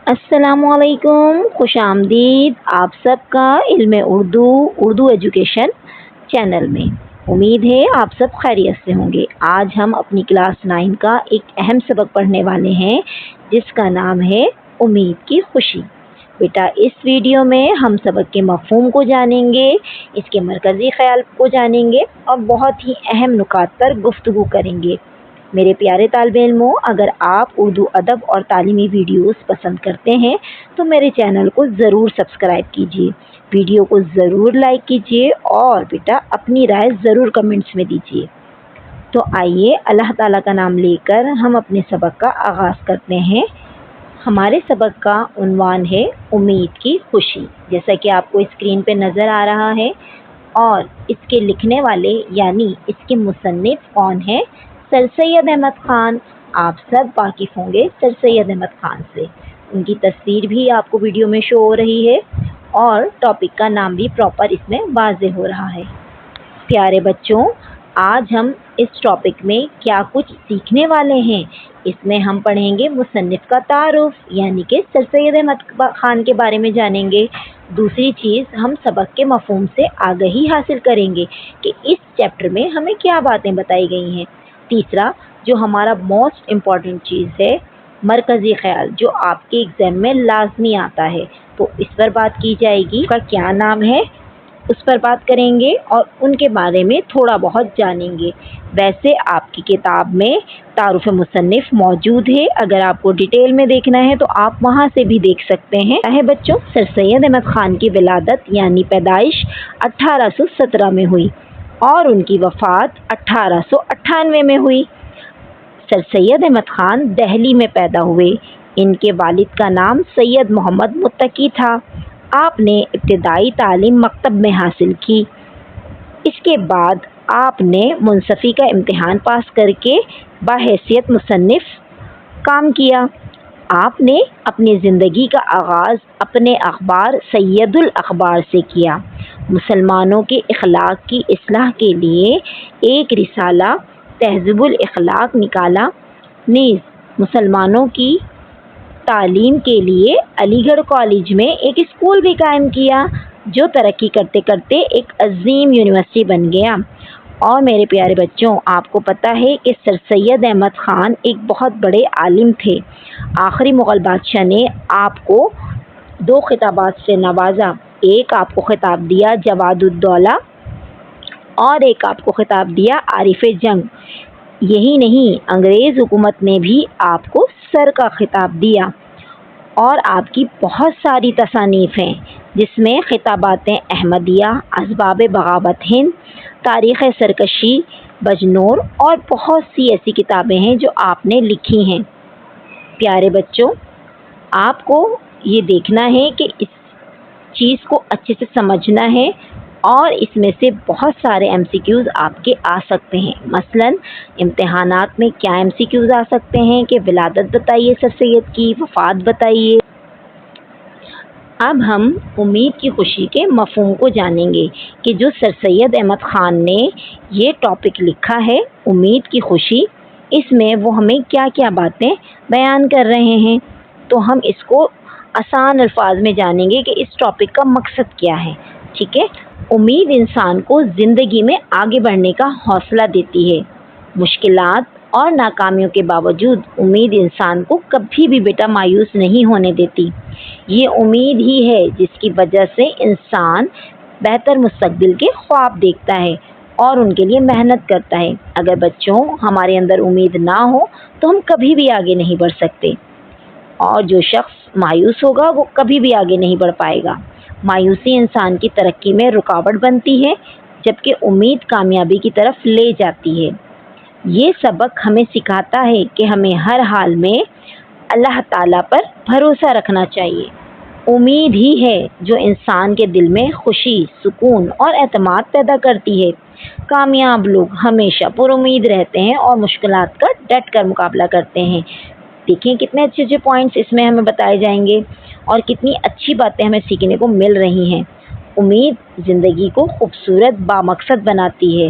अस्सलामुअलैकुम, खुश आमदीद आप सबका इल्म उर्दू एजुकेशन चैनल में। उम्मीद है आप सब खैरियत से होंगे। आज हम अपनी क्लास 9 का एक अहम सबक पढ़ने वाले हैं जिसका नाम है उम्मीद की खुशी। बेटा, इस वीडियो में हम सबक के मफ़हूम को जानेंगे, इसके मरकज़ी ख़याल को जानेंगे और बहुत ही अहम नुकात पर गुफ्तगू करेंगे। मेरे प्यारे तालिबे इल्मों, अगर आप उर्दू अदब और तालीमी वीडियोस पसंद करते हैं तो मेरे चैनल को ज़रूर सब्सक्राइब कीजिए, वीडियो को ज़रूर लाइक कीजिए और बेटा अपनी राय ज़रूर कमेंट्स में दीजिए। तो आइए अल्लाह ताला का नाम लेकर हम अपने सबक का आगाज़ करते हैं। हमारे सबक का उन्वान है उम्मीद की खुशी, जैसा कि आपको स्क्रीन पे नज़र आ रहा है। और इसके लिखने वाले यानी इसके मुसन्निफ़ कौन है? सर सैयद अहमद ख़ान। आप सब वाकिफ़ होंगे सर सैयद अहमद ख़ान से। उनकी तस्वीर भी आपको वीडियो में शो हो रही है और टॉपिक का नाम भी प्रॉपर इसमें वाज़ेह हो रहा है। प्यारे बच्चों, आज हम इस टॉपिक में क्या कुछ सीखने वाले हैं। इसमें हम पढ़ेंगे मुसन्निफ़ का तारुफ यानी कि सर सैयद अहमद ख़ान के बारे में जानेंगे। दूसरी चीज़, हम सबक के मफ़हूम से आगाही हासिल करेंगे कि इस चैप्टर में हमें क्या बातें बताई गई हैं। तीसरा, जो हमारा मोस्ट इम्पॉर्टेंट चीज़ है, मरकज़ी ख़याल, जो आपके एग्ज़ाम में लाजमी आता है, तो इस पर बात की जाएगी। उसका क्या नाम है उस पर बात करेंगे और उनके बारे में थोड़ा बहुत जानेंगे। वैसे आपकी किताब में तारुफ़ मुसन्निफ़ मौजूद है, अगर आपको डिटेल में देखना है तो आप वहाँ से भी देख सकते हैं। बच्चों, सर सैयद अहमद ख़ान की विलादत यानी पैदाइश 1817 में हुई और उनकी वफ़ात 1898 में हुई। सर सैयद अहमद ख़ान दिल्ली में पैदा हुए। इनके वालिद का नाम सैयद मोहम्मद मुत्तकी था। आपने इब्तिदाई तालीम मकतब में हासिल की। इसके बाद आपने मुंसफ़ी का इम्तिहान पास करके बाहैसियत मुसन्निफ़ काम किया। आपने अपनी ज़िंदगी का आगाज़ अपने अखबार सैयदुल अखबार से किया। मुसलमानों के इखलाक की इस्लाह के लिए एक रिसाला तहज़ीबुल इखलाक निकाला। नीज़ मुसलमानों की तालीम के लिए अलीगढ़ कॉलेज में एक स्कूल भी कायम किया, जो तरक्की करते करते एक अजीम यूनिवर्सिटी बन गया। और मेरे प्यारे बच्चों, आपको पता है कि सर सैयद अहमद ख़ान एक बहुत बड़े आलिम थे। आखिरी मुग़ल बादशाह ने आपको 2 खिताबात से नवाजा। एक आपको खिताब दिया जवादुद्दौला और एक आपको खिताब दिया आरिफ जंग। यही नहीं, अंग्रेज़ हुकूमत ने भी आपको सर का खिताब दिया। और आपकी बहुत सारी तसानीफ़ हैं, जिसमें खिताबात अहमदिया, असबाब बगावत हिंद, तारीख़ सरकशी, बजनौर और बहुत सी ऐसी किताबें हैं जो आपने लिखी हैं। प्यारे बच्चों, आपको ये देखना है कि इस चीज़ को अच्छे से समझना है और इसमें से बहुत सारे MCQs आपके आ सकते हैं। मसलन इम्तिहानात में क्या MCQs आ सकते हैं कि विलादत बताइए सर सैयद की, वफ़ात बताइए। अब हम उम्मीद की खुशी के मफ़हूम को जानेंगे कि जो सर सैयद अहमद ख़ान ने ये टॉपिक लिखा है उम्मीद की खुशी, इसमें वो हमें क्या क्या बातें बयान कर रहे हैं। तो हम इसको आसान अल्फाज में जानेंगे कि इस टॉपिक का मकसद क्या है। ठीक है, उम्मीद इंसान को ज़िंदगी में आगे बढ़ने का हौसला देती है। मुश्किलात और नाकामियों के बावजूद उम्मीद इंसान को कभी भी बेटा मायूस नहीं होने देती। ये उम्मीद ही है जिसकी वजह से इंसान बेहतर मुस्तकबिल के ख्वाब देखता है और उनके लिए मेहनत करता है। अगर बच्चों हमारे अंदर उम्मीद ना हो तो हम कभी भी आगे नहीं बढ़ सकते, और जो शख्स मायूस होगा वो कभी भी आगे नहीं बढ़ पाएगा। मायूसी इंसान की तरक्की में रुकावट बनती है, जबकि उम्मीद कामयाबी की तरफ ले जाती है। ये सबक हमें सिखाता है कि हमें हर हाल में अल्लाह ताला पर भरोसा रखना चाहिए। उम्मीद ही है जो इंसान के दिल में खुशी, सुकून और एतमाद पैदा करती है। कामयाब लोग हमेशा पुरुम्मीद रहते हैं और मुश्किलात का डट कर मुकाबला करते हैं। देखें कितने अच्छे अच्छे पॉइंट्स इसमें हमें बताए जाएंगे और कितनी अच्छी बातें हमें सीखने को मिल रही हैं। उम्मीद ज़िंदगी को खूबसूरत बामकसद बनाती है।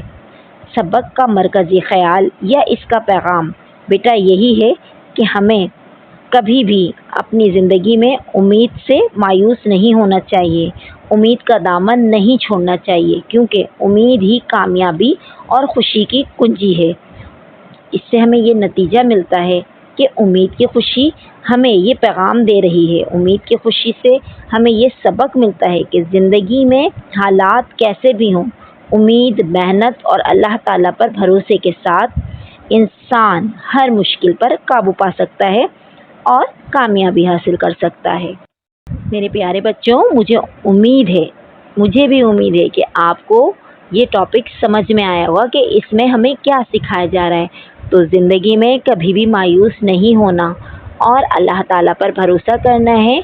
सबक का मरकज़ी ख़याल या इसका पैगाम बेटा यही है कि हमें कभी भी اپنی زندگی میں امید سے مایوس نہیں ہونا چاہیے، امید کا دامن نہیں چھوڑنا چاہیے، کیونکہ امید ہی کامیابی اور خوشی کی کنجی ہے۔ اس سے ہمیں یہ نتیجہ ملتا ہے کہ امید کی خوشی ہمیں یہ پیغام دے رہی ہے، امید کی خوشی سے ہمیں یہ سبق ملتا ہے کہ زندگی میں حالات کیسے بھی ہوں، امید، محنت اور اللہ تعالیٰ پر بھروسے کے ساتھ انسان ہر مشکل پر قابو پا سکتا ہے اور کامیابی حاصل کر سکتا ہے۔ میرے پیارے بچوں، مجھے بھی امید ہے کہ آپ کو یہ ٹاپک سمجھ میں آیا ہوگا کہ اس میں ہمیں کیا سکھایا جا رہا ہے۔ تو زندگی میں کبھی بھی مایوس نہیں ہونا اور اللہ تعالیٰ پر بھروسہ کرنا ہے،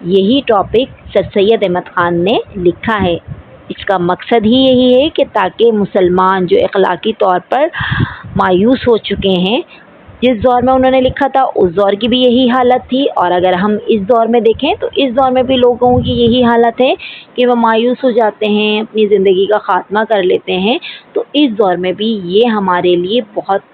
یہی ٹاپک سر سید احمد خان نے لکھا ہے۔ اس کا مقصد ہی یہی ہے کہ تاکہ مسلمان جو اخلاقی طور پر مایوس ہو چکے ہیں، جس دور میں انہوں نے لکھا تھا اس دور کی بھی یہی حالت تھی، اور اگر ہم اس دور میں دیکھیں تو اس دور میں بھی لوگوں کی یہی حالت ہے کہ وہ مایوس ہو جاتے ہیں، اپنی زندگی کا خاتمہ کر لیتے ہیں۔ تو اس دور میں بھی یہ ہمارے لیے بہت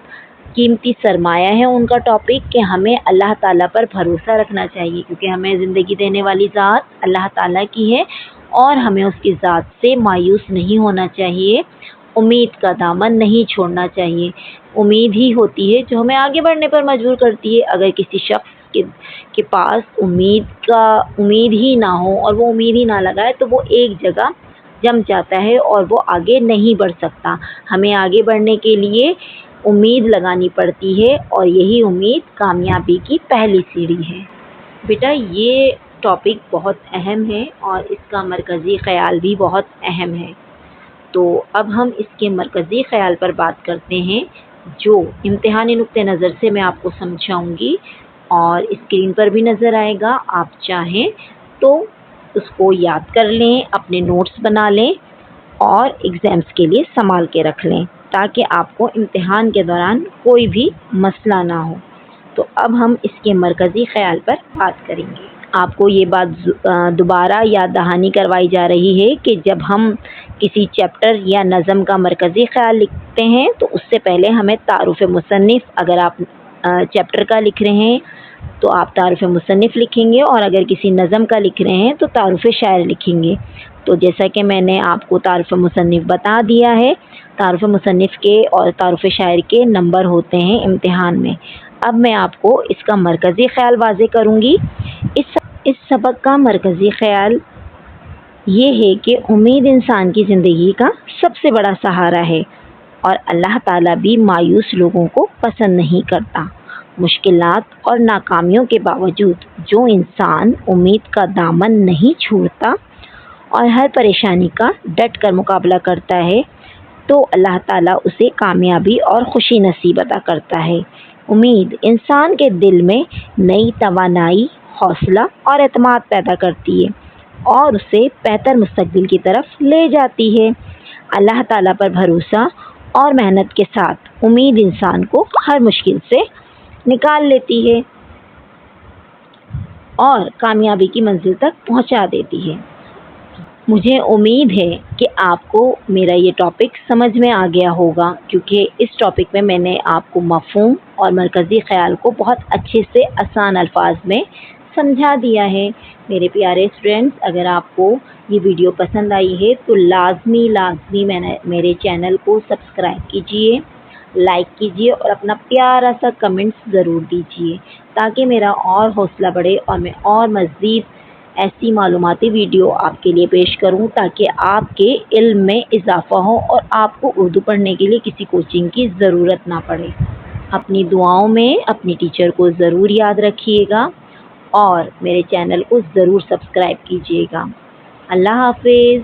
قیمتی سرمایہ ہے ان کا ٹاپک کہ ہمیں اللہ تعالیٰ پر بھروسہ رکھنا چاہیے، کیونکہ ہمیں زندگی دینے والی ذات اللہ تعالیٰ کی ہے اور ہمیں اس کی ذات سے مایوس نہیں ہونا چاہیے، امید کا دامن نہیں چھوڑنا چاہیے۔ امید ہی ہوتی ہے جو ہمیں آگے بڑھنے پر مجبور کرتی ہے۔ اگر کسی شخص کے پاس امید ہی نہ ہو اور وہ امید ہی نہ لگائے تو وہ ایک جگہ جم جاتا ہے اور وہ آگے نہیں بڑھ سکتا۔ ہمیں آگے بڑھنے کے لیے امید لگانی پڑتی ہے اور یہی امید کامیابی کی پہلی سیڑھی ہے۔ بیٹا یہ ٹاپک بہت اہم ہے اور اس کا مرکزی خیال بھی بہت اہم ہے۔ تو اب ہم اس کے مرکزی خیال پر بات کرتے ہیں جو امتحانی نقطہ نظر سے میں آپ کو سمجھاؤں گی اور اسکرین پر بھی نظر آئے گا۔ آپ چاہیں تو اس کو یاد کر لیں، اپنے نوٹس بنا لیں اور ایگزامس کے لیے سنبھال کے رکھ لیں تاکہ آپ کو امتحان کے دوران کوئی بھی مسئلہ نہ ہو۔ تو اب ہم اس کے مرکزی خیال پر بات کریں گے۔ آپ کو یہ بات دوبارہ یاد دہانی کروائی جا رہی ہے کہ جب ہم کسی چیپٹر یا نظم کا مرکزی خیال لکھتے ہیں تو اس سے پہلے ہمیں تعارف مصنف، اگر آپ چیپٹر کا لکھ رہے ہیں تو آپ تعارف مصنف لکھیں گے، اور اگر کسی نظم کا لکھ رہے ہیں تو تعارف شاعر لکھیں گے۔ تو جیسا کہ میں نے آپ کو تعارف مصنف بتا دیا ہے، تعارف مصنف کے اور تعارف شاعر کے نمبر ہوتے ہیں امتحان میں۔ اب میں آپ کو اس کا مرکزی خیال واضح کروں گی۔ اس سبق کا مرکزی خیال یہ ہے کہ امید انسان کی زندگی کا سب سے بڑا سہارا ہے اور اللہ تعالیٰ بھی مایوس لوگوں کو پسند نہیں کرتا۔ مشکلات اور ناکامیوں کے باوجود جو انسان امید کا دامن نہیں چھوڑتا اور ہر پریشانی کا ڈٹ کر مقابلہ کرتا ہے تو اللہ تعالیٰ اسے کامیابی اور خوشی نصیب عطا کرتا ہے۔ امید انسان کے دل میں نئی توانائی، حوصلہ اور اعتماد پیدا کرتی ہے اور اسے بہتر مستقبل کی طرف لے جاتی ہے۔ اللہ تعالیٰ پر بھروسہ اور محنت کے ساتھ امید انسان کو ہر مشکل سے نکال لیتی ہے اور کامیابی کی منزل تک پہنچا دیتی ہے۔ مجھے امید ہے کہ آپ کو میرا یہ ٹاپک سمجھ میں آ گیا ہوگا، کیونکہ اس ٹاپک میں نے آپ کو مفہوم اور مرکزی خیال کو بہت اچھے سے آسان الفاظ میں سمجھا دیا ہے۔ میرے پیارے اسٹوڈینٹس، اگر آپ کو یہ ویڈیو پسند آئی ہے تو لازمی میرے چینل کو سبسکرائب کیجئے، لائک کیجئے اور اپنا پیارا سا کمنٹس ضرور دیجئے تاکہ میرا اور حوصلہ بڑھے اور میں اور مزید ایسی معلوماتی ویڈیو آپ کے لیے پیش کروں تاکہ آپ کے علم میں اضافہ ہو اور آپ کو اردو پڑھنے کے لیے کسی کوچنگ کی ضرورت نہ پڑے۔ اپنی دعاؤں میں اپنی ٹیچر کو ضرور یاد رکھیے گا اور میرے چینل کو ضرور سبسکرائب کیجیے گا۔ اللہ حافظ۔